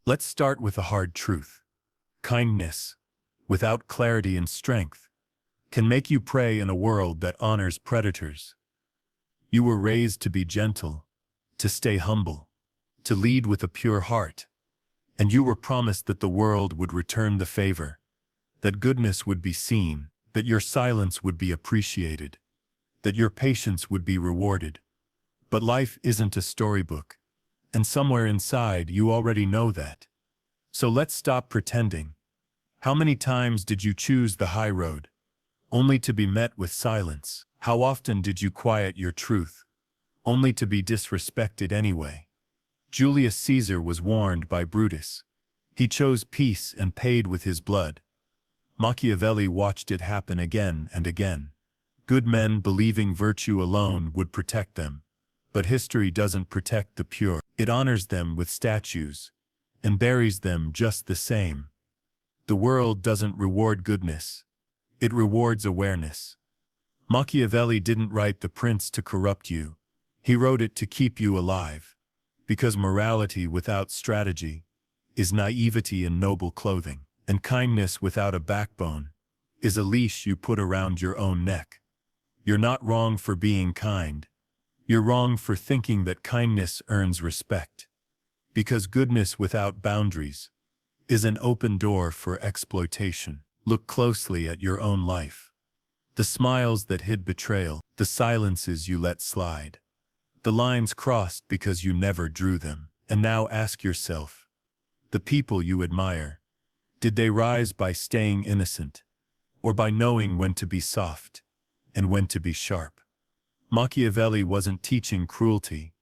Let's start with a hard truth. Kindness, without clarity and strength, can make you prey in a world that honors predators. You were raised to be gentle, to stay humble, to lead with a pure heart. And you were promised that the world would return the favor, that goodness would be seen, that your silence would be appreciated, that your patience would be rewarded. But life isn't a storybook, and somewhere inside you already know that. So let's stop pretending. How many times did you choose the high road, only to be met with silence? How often did you quiet your truth, only to be disrespected anyway? Julius Caesar was warned by Brutus. He chose peace and paid with his blood. Machiavelli watched it happen again and again. Good men believing virtue alone would protect them. But history doesn't protect the pure. It honors them with statues and buries them just the same. The world doesn't reward goodness. It rewards awareness. Machiavelli didn't write The Prince to corrupt you. He wrote it to keep you alive. Because morality without strategy is naivety in noble clothing, and kindness without a backbone is a leash you put around your own neck. You're not wrong for being kind. You're wrong for thinking that kindness earns respect. Because goodness without boundaries is an open door for exploitation. Look closely at your own life. The smiles that hid betrayal, the silences you let slide, the lines crossed because you never drew them. And now ask yourself, the people you admire, did they rise by staying innocent, or by knowing when to be soft and when to be sharp? Machiavelli wasn't teaching cruelty.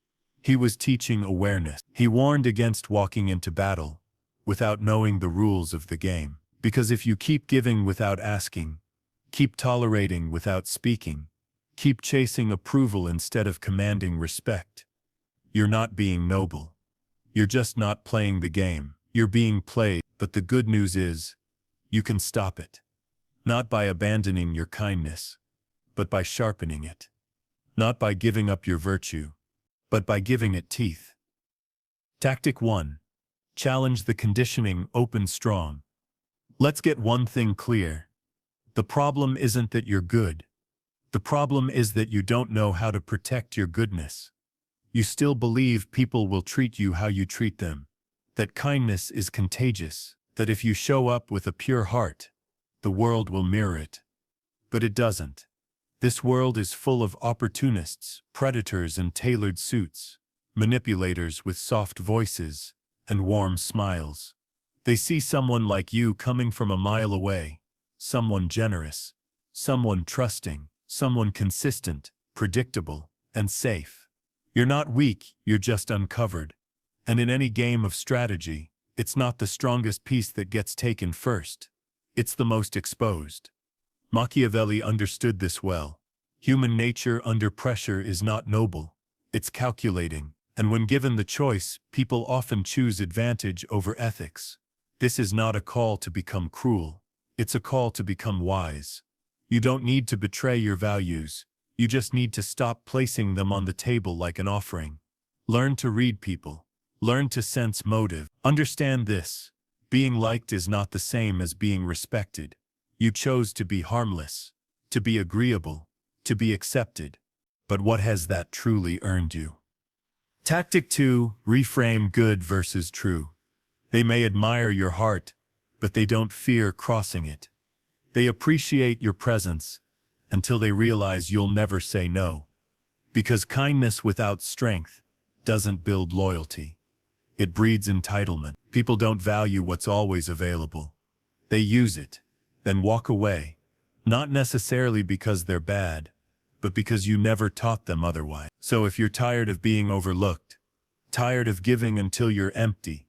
He was teaching awareness. He warned against walking into battle without knowing the rules of the game. Because if you keep giving without asking, keep tolerating without speaking, keep chasing approval instead of commanding respect, you're not being noble. You're just not playing the game. You're being played. But the good news is, you can stop it. Not by abandoning your kindness, but by sharpening it. Not by giving up your virtue, but by giving it teeth. Tactic 1. Challenge the conditioning, open strong. Let's get one thing clear. The problem isn't that you're good. The problem is that you don't know how to protect your goodness. You still believe people will treat you how you treat them. That kindness is contagious. That if you show up with a pure heart, the world will mirror it. But it doesn't. This world is full of opportunists, predators in tailored suits, manipulators with soft voices and warm smiles. They see someone like you coming from a mile away, someone generous, someone trusting, someone consistent, predictable, and safe. You're not weak, you're just uncovered. And in any game of strategy, it's not the strongest piece that gets taken first. It's the most exposed. Machiavelli understood this well. Human nature under pressure is not noble. It's calculating. And when given the choice, people often choose advantage over ethics. This is not a call to become cruel. It's a call to become wise. You don't need to betray your values. You just need to stop placing them on the table like an offering. Learn to read people. Learn to sense motive. Understand this. Being liked is not the same as being respected. You chose to be harmless, to be agreeable, to be accepted. But what has that truly earned you? Tactic 2. Reframe good versus true. They may admire your heart, but they don't fear crossing it. They appreciate your presence until they realize you'll never say no. Because kindness without strength doesn't build loyalty. It breeds entitlement. People don't value what's always available. They use it, then walk away. Not necessarily because they're bad, but because you never taught them otherwise. So if you're tired of being overlooked, tired of giving until you're empty,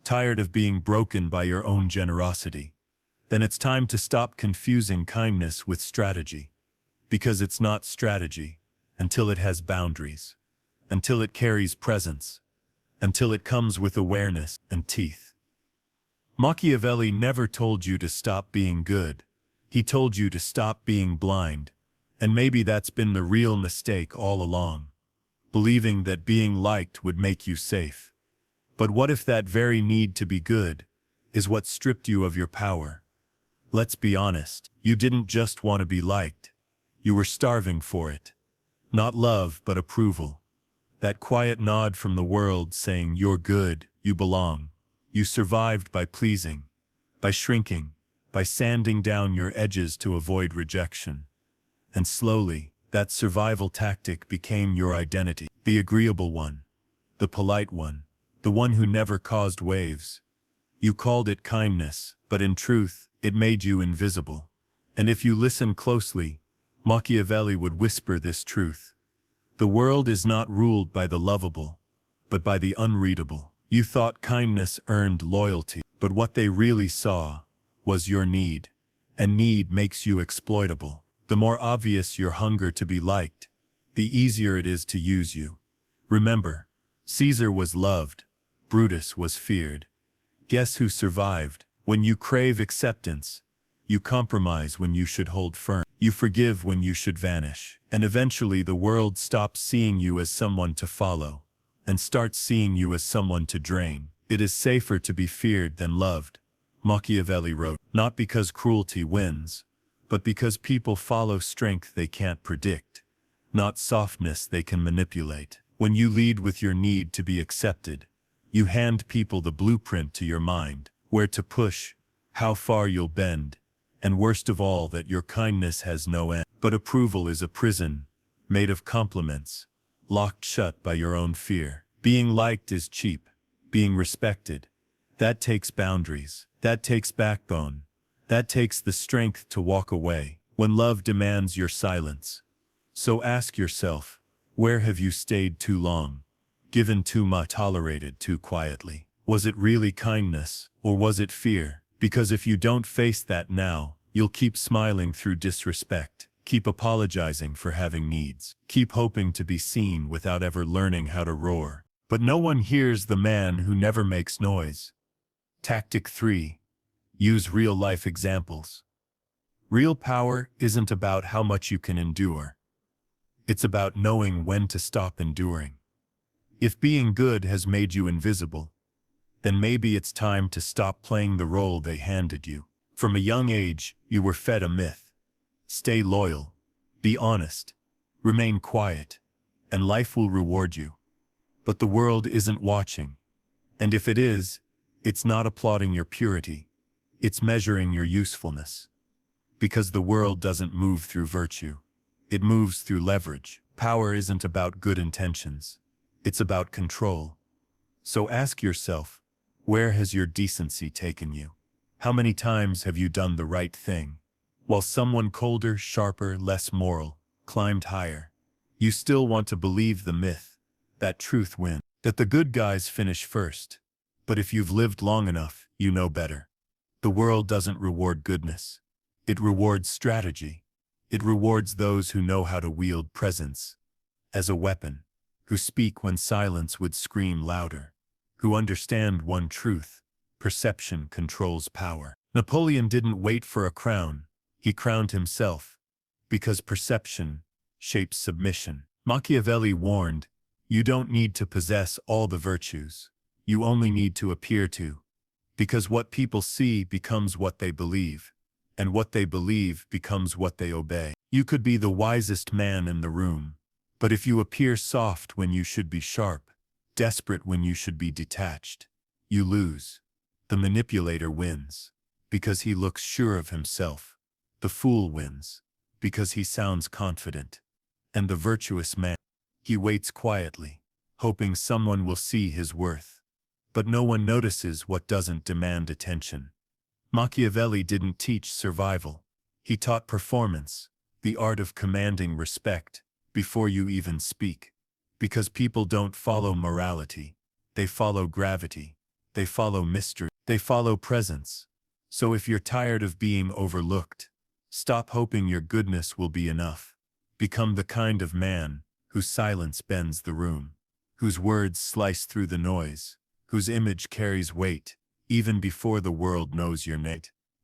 tired of being broken by your own generosity, then it's time to stop confusing kindness with strategy. Because it's not strategy until it has boundaries, until it carries presence, until it comes with awareness and teeth. Machiavelli never told you to stop being good. He told you to stop being blind. And maybe that's been the real mistake all along. Believing that being liked would make you safe. But what if that very need to be good is what stripped you of your power? Let's be honest, you didn't just want to be liked. You were starving for it. Not love, but approval. That quiet nod from the world saying you're good, you belong. You survived by pleasing, by shrinking, by sanding down your edges to avoid rejection. And slowly, that survival tactic became your identity. The agreeable one, the polite one, the one who never caused waves. You called it kindness, but in truth, it made you invisible. And if you listen closely, Machiavelli would whisper this truth. The world is not ruled by the lovable, but by the unreadable. You thought kindness earned loyalty, but what they really saw was your need, and need makes you exploitable. The more obvious your hunger to be liked, the easier it is to use you. Remember, Caesar was loved, Brutus was feared. Guess who survived? When you crave acceptance, you compromise when you should hold firm. You forgive when you should vanish. And eventually the world stops seeing you as someone to follow, and starts seeing you as someone to drain. It is safer to be feared than loved, Machiavelli wrote. Not because cruelty wins, but because people follow strength they can't predict, not softness they can manipulate. When you lead with your need to be accepted, you hand people the blueprint to your mind, where to push, how far you'll bend, and worst of all that your kindness has no end. But approval is a prison, made of compliments, locked shut by your own fear. Being liked is cheap, being respected, that takes boundaries, that takes backbone, that takes the strength to walk away when love demands your silence. So ask yourself, where have you stayed too long? Given too much, tolerated too quietly? Was it really kindness, or was it fear? Because if you don't face that now, you'll keep smiling through disrespect, keep apologizing for having needs, keep hoping to be seen without ever learning how to roar. But no one hears the man who never makes noise. Tactic 3. Use real-life examples. Real power isn't about how much you can endure. It's about knowing when to stop enduring. If being good has made you invisible, then maybe it's time to stop playing the role they handed you. From a young age, you were fed a myth. Stay loyal, be honest, remain quiet, and life will reward you. But the world isn't watching. And if it is, it's not applauding your purity. It's measuring your usefulness. Because the world doesn't move through virtue. It moves through leverage. Power isn't about good intentions. It's about control. So ask yourself, where has your decency taken you? How many times have you done the right thing, while someone colder, sharper, less moral, climbed higher? You still want to believe the myth, that truth wins, that the good guys finish first. But if you've lived long enough, you know better. The world doesn't reward goodness. It rewards strategy. It rewards those who know how to wield presence as a weapon, who speak when silence would scream louder, who understand one truth: perception controls power. Napoleon didn't wait for a crown, he crowned himself, because perception shapes submission. Machiavelli warned, you don't need to possess all the virtues, you only need to appear to. Because what people see becomes what they believe, and what they believe becomes what they obey. You could be the wisest man in the room, but if you appear soft when you should be sharp, desperate when you should be detached, you lose. The manipulator wins, because he looks sure of himself. The fool wins, because he sounds confident. And the virtuous man, he waits quietly, hoping someone will see his worth. But no one notices what doesn't demand attention. Machiavelli didn't teach survival. He taught performance, the art of commanding respect before you even speak. Because people don't follow morality. They follow gravity. They follow mystery. They follow presence. So if you're tired of being overlooked, stop hoping your goodness will be enough. Become the kind of man whose silence bends the room, whose words slice through the noise, whose image carries weight, even before the world knows your name.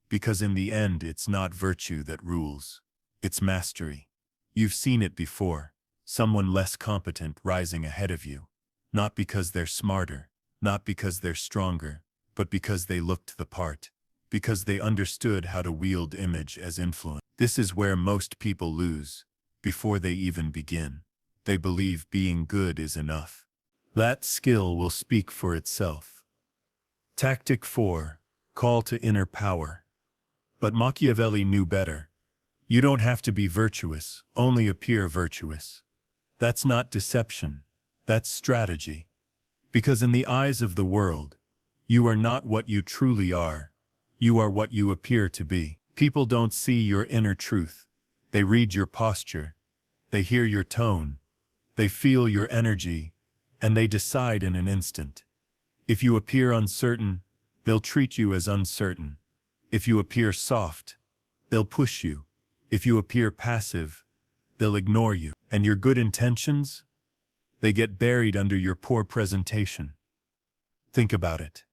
Because in the end, it's not virtue that rules. It's mastery. You've seen it before. Someone less competent rising ahead of you. Not because they're smarter, not because they're stronger, but because they looked the part, because they understood how to wield image as influence. This is where most people lose, before they even begin. They believe being good is enough. That skill will speak for itself. Tactic 4. Call to inner power. But Machiavelli knew better. You don't have to be virtuous, only appear virtuous. That's not deception. That's strategy. Because in the eyes of the world, you are not what you truly are. You are what you appear to be. People don't see your inner truth. They read your posture. They hear your tone. They feel your energy. And they decide in an instant. If you appear uncertain, they'll treat you as uncertain. If you appear soft, they'll push you. If you appear passive, they'll ignore you. And your good intentions? They get buried under your poor presentation. Think about it.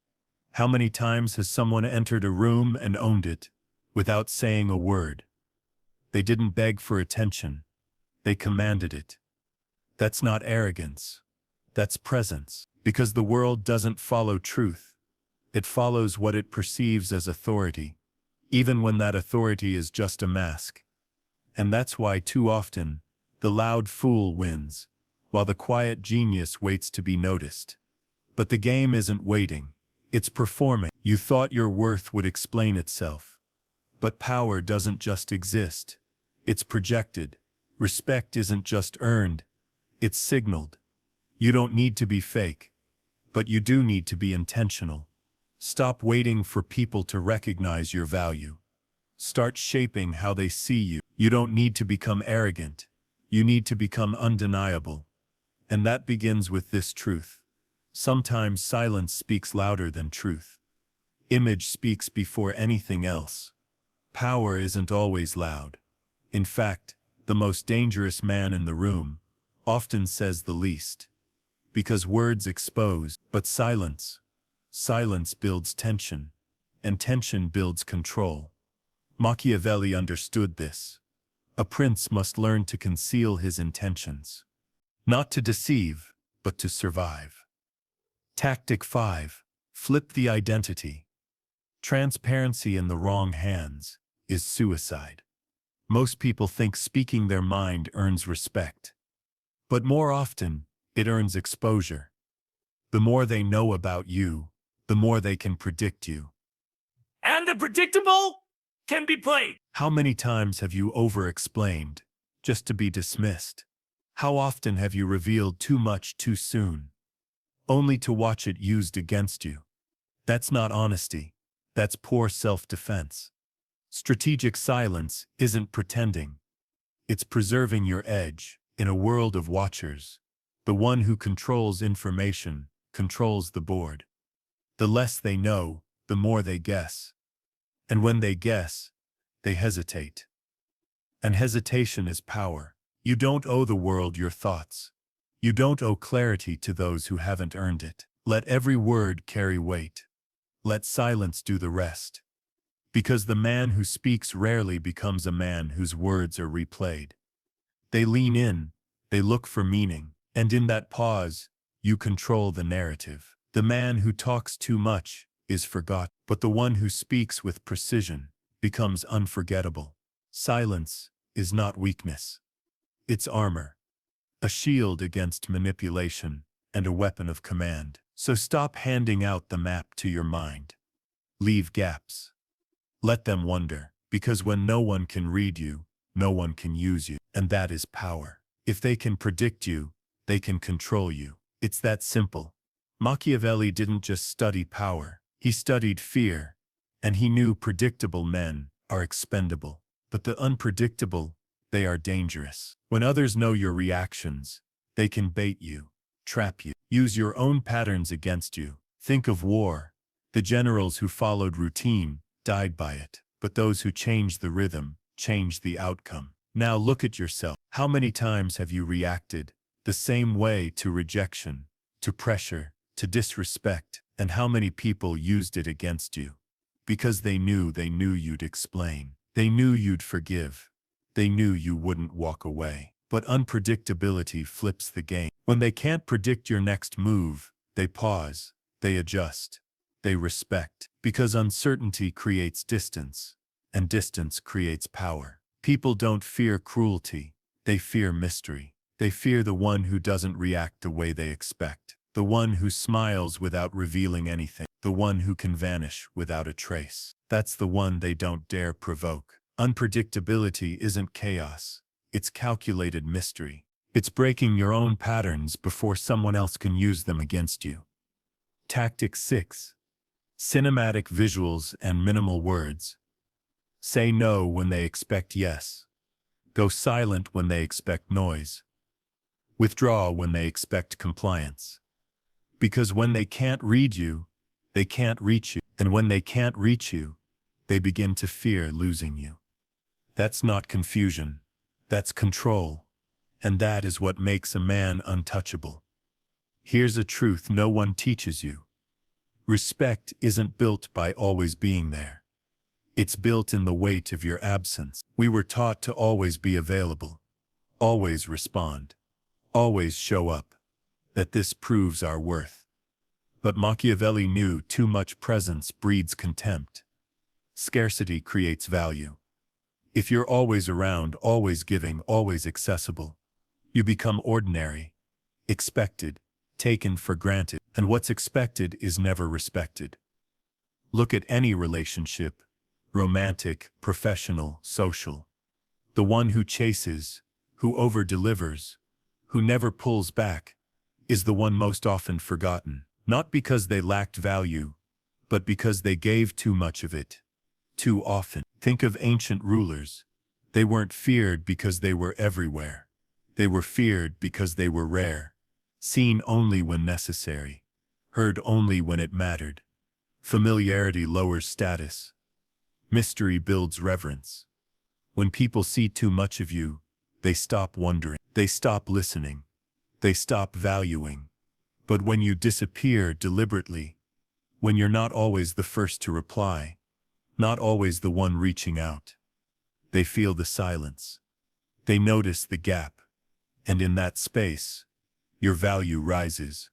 How many times has someone entered a room and owned it, without saying a word? They didn't beg for attention. They commanded it. That's not arrogance. That's presence. Because the world doesn't follow truth. It follows what it perceives as authority, even when that authority is just a mask. And that's why too often, the loud fool wins, while the quiet genius waits to be noticed. But the game isn't waiting, it's performing. You thought your worth would explain itself. But power doesn't just exist, it's projected. Respect isn't just earned, it's signaled. You don't need to be fake, but you do need to be intentional. Stop waiting for people to recognize your value. Start shaping how they see you. You don't need to become arrogant. You need to become undeniable. And that begins with this truth. Sometimes silence speaks louder than truth. Image speaks before anything else. Power isn't always loud. In fact, the most dangerous man in the room often says the least. Because words expose, but silence builds tension, and tension builds control. Machiavelli understood this. A prince must learn to conceal his intentions. Not to deceive, but to survive. Tactic 5. Flip the identity. Transparency in the wrong hands is suicide. Most people think speaking their mind earns respect. But more often, it earns exposure. The more they know about you, the more they can predict you. And the predictable can be played. How many times have you over-explained, just to be dismissed? How often have you revealed too much too soon, only to watch it used against you? That's not honesty. That's poor self-defense. Strategic silence isn't pretending. It's preserving your edge in a world of watchers. The one who controls information controls the board. The less they know, the more they guess. And when they guess, they hesitate. And hesitation is power. You don't owe the world your thoughts. You don't owe clarity to those who haven't earned it. Let every word carry weight. Let silence do the rest. Because the man who speaks rarely becomes a man whose words are replayed. They lean in, they look for meaning, and in that pause, you control the narrative. The man who talks too much is forgotten, but the one who speaks with precision becomes unforgettable. Silence is not weakness. It's armor, a shield against manipulation, and a weapon of command. So stop handing out the map to your mind. Leave gaps. Let them wonder, because when no one can read you, no one can use you, and that is power. If they can predict you, they can control you. It's that simple. Machiavelli didn't just study power, he studied fear, and he knew predictable men are expendable. But the unpredictable, they are dangerous. When others know your reactions, they can bait you, trap you, use your own patterns against you. Think of war. The generals who followed routine died by it, but those who changed the rhythm changed the outcome. Now look at yourself. How many times have you reacted the same way to rejection, to pressure, to disrespect, and how many people used it against you? Because they knew you'd explain. They knew you'd forgive. They knew you wouldn't walk away. But unpredictability flips the game. When they can't predict your next move, they pause. They adjust. They respect. Because uncertainty creates distance, and distance creates power. People don't fear cruelty. They fear mystery. They fear the one who doesn't react the way they expect. The one who smiles without revealing anything. The one who can vanish without a trace. That's the one they don't dare provoke. Unpredictability isn't chaos. It's calculated mystery. It's breaking your own patterns before someone else can use them against you. Tactic 6. Cinematic visuals and minimal words. Say no when they expect yes. Go silent when they expect noise. Withdraw when they expect compliance. Because when they can't read you, they can't reach you. And when they can't reach you, they begin to fear losing you. That's not confusion. That's control. And that is what makes a man untouchable. Here's a truth no one teaches you. Respect isn't built by always being there. It's built in the weight of your absence. We were taught to always be available, always respond, always show up, that this proves our worth. But Machiavelli knew too much presence breeds contempt. Scarcity creates value. If you're always around, always giving, always accessible, you become ordinary, expected, taken for granted, and what's expected is never respected. Look at any relationship, romantic, professional, social. The one who chases, who over-delivers, who never pulls back, is the one most often forgotten, not because they lacked value, but because they gave too much of it, too often. Think of ancient rulers. They weren't feared because they were everywhere. They were feared because they were rare, seen only when necessary, heard only when it mattered. Familiarity lowers status. Mystery builds reverence. When people see too much of you, they stop wondering. They stop listening. They stop valuing. But when you disappear deliberately, when you're not always the first to reply, not always the one reaching out, they feel the silence. They notice the gap. And in that space, your value rises.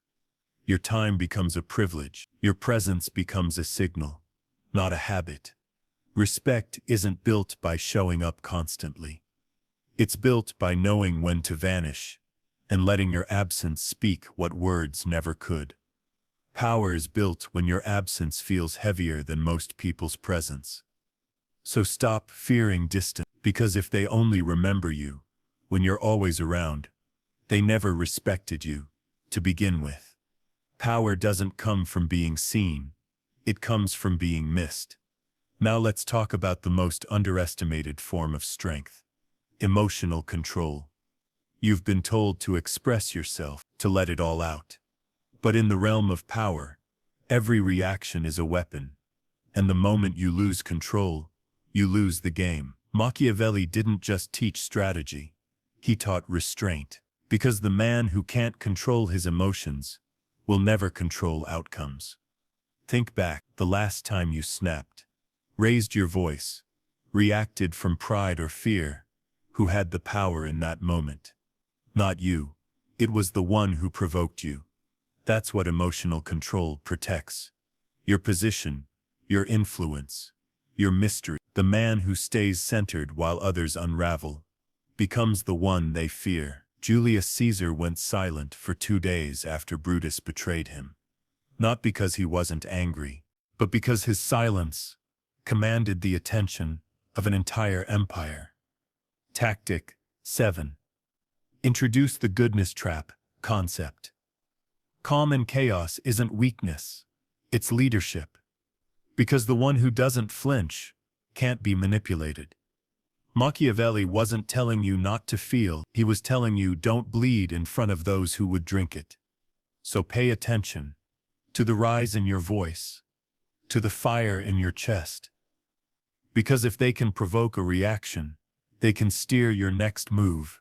Your time becomes a privilege. Your presence becomes a signal, not a habit. Respect isn't built by showing up constantly. It's built by knowing when to vanish and letting your absence speak what words never could. Power is built when your absence feels heavier than most people's presence. So stop fearing distance, because if they only remember you when you're always around, they never respected you to begin with. Power doesn't come from being seen. It comes from being missed. Now let's talk about the most underestimated form of strength: emotional control. You've been told to express yourself, to let it all out. But in the realm of power, every reaction is a weapon. And the moment you lose control, you lose the game. Machiavelli didn't just teach strategy. He taught restraint. Because the man who can't control his emotions will never control outcomes. Think back, the last time you snapped, raised your voice, reacted from pride or fear. Who had the power in that moment? Not you. It was the one who provoked you. That's what emotional control protects. Your position, your influence, your mystery. The man who stays centered while others unravel becomes the one they fear. Julius Caesar went silent for 2 days after Brutus betrayed him. Not because he wasn't angry, but because his silence commanded the attention of an entire empire. Tactic 7. Introduce the goodness trap concept. Calm in chaos isn't weakness, it's leadership. Because the one who doesn't flinch can't be manipulated. Machiavelli wasn't telling you not to feel, he was telling you don't bleed in front of those who would drink it. So pay attention to the rise in your voice, to the fire in your chest. Because if they can provoke a reaction, they can steer your next move.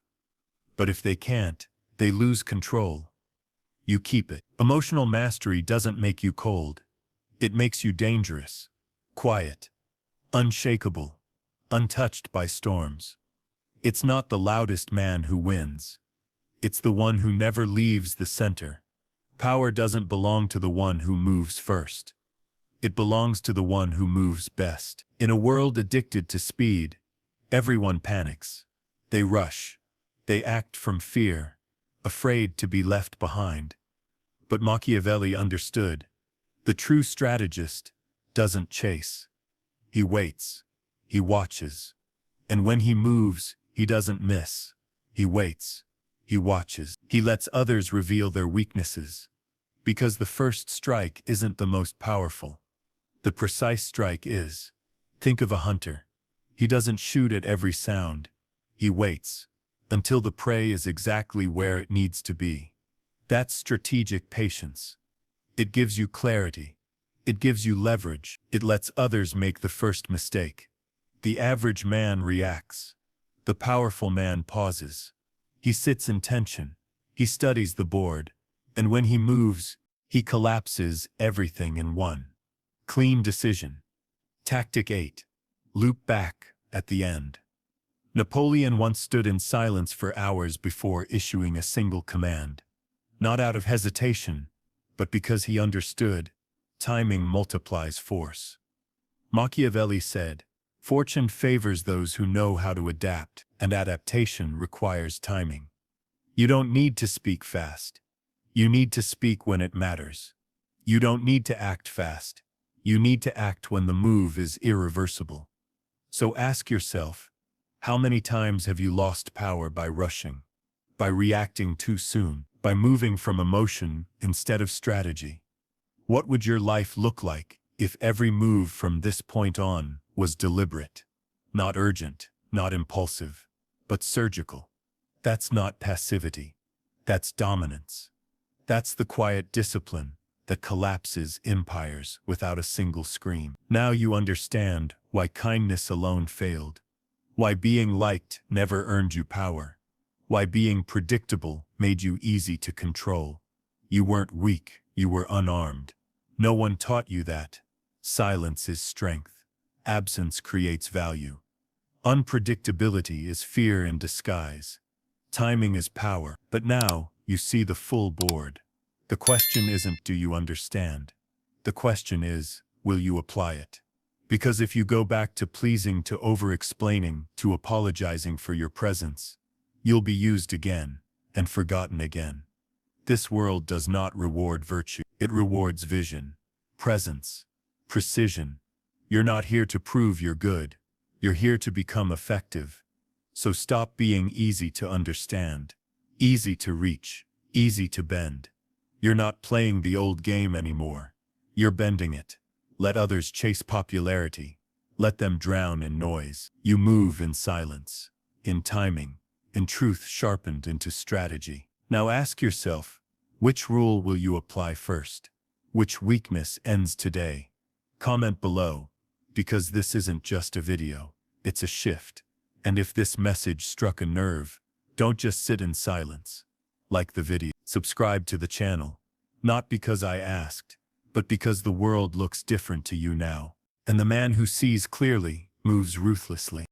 But if they can't, they lose control. You keep it. Emotional mastery doesn't make you cold. It makes you dangerous, quiet, unshakable, untouched by storms. It's not the loudest man who wins. It's the one who never leaves the center, Power doesn't belong to the one who moves first. It belongs to the one who moves best. In a world addicted to speed, everyone panics. They rush. They act from fear, afraid to be left behind. But Machiavelli understood. The true strategist doesn't chase. He waits. He watches. And when he moves, he doesn't miss. He waits. He watches. He lets others reveal their weaknesses. Because the first strike isn't the most powerful. The precise strike is. Think of a hunter. He doesn't shoot at every sound. He waits until the prey is exactly where it needs to be. That's strategic patience. It gives you clarity. It gives you leverage. It lets others make the first mistake. The average man reacts. The powerful man pauses. He sits in tension. He studies the board. And when he moves, he collapses everything in one clean decision. Tactic 8. Loop back at the end. Napoleon once stood in silence for hours before issuing a single command. Not out of hesitation, but because he understood, timing multiplies force. Machiavelli said, "Fortune favors those who know how to adapt, and adaptation requires timing." You don't need to speak fast. You need to speak when it matters. You don't need to act fast. You need to act when the move is irreversible. So ask yourself, how many times have you lost power by rushing, by reacting too soon, by moving from emotion instead of strategy? What would your life look like if every move from this point on was deliberate, not urgent, not impulsive, but surgical? That's not passivity. That's dominance. That's the quiet discipline that collapses empires without a single scream. Now you understand why kindness alone failed, why being liked never earned you power, why being predictable made you easy to control. You weren't weak, you were unarmed. No one taught you that. Silence is strength. Absence creates value. Unpredictability is fear in disguise. Timing is power. But now, you see the full board. The question isn't, do you understand? The question is, will you apply it? Because if you go back to pleasing, to over-explaining, to apologizing for your presence, you'll be used again, and forgotten again. This world does not reward virtue. It rewards vision, presence, precision. You're not here to prove you're good. You're here to become effective. So stop being easy to understand, easy to reach, easy to bend. You're not playing the old game anymore. You're bending it. Let others chase popularity. Let them drown in noise. You move in silence, in timing, in truth sharpened into strategy. Now ask yourself, which rule will you apply first? Which weakness ends today? Comment below, because this isn't just a video, it's a shift. And if this message struck a nerve, don't just sit in silence. Like the video. Subscribe to the channel. Not because I asked, but because the world looks different to you now. And the man who sees clearly moves ruthlessly.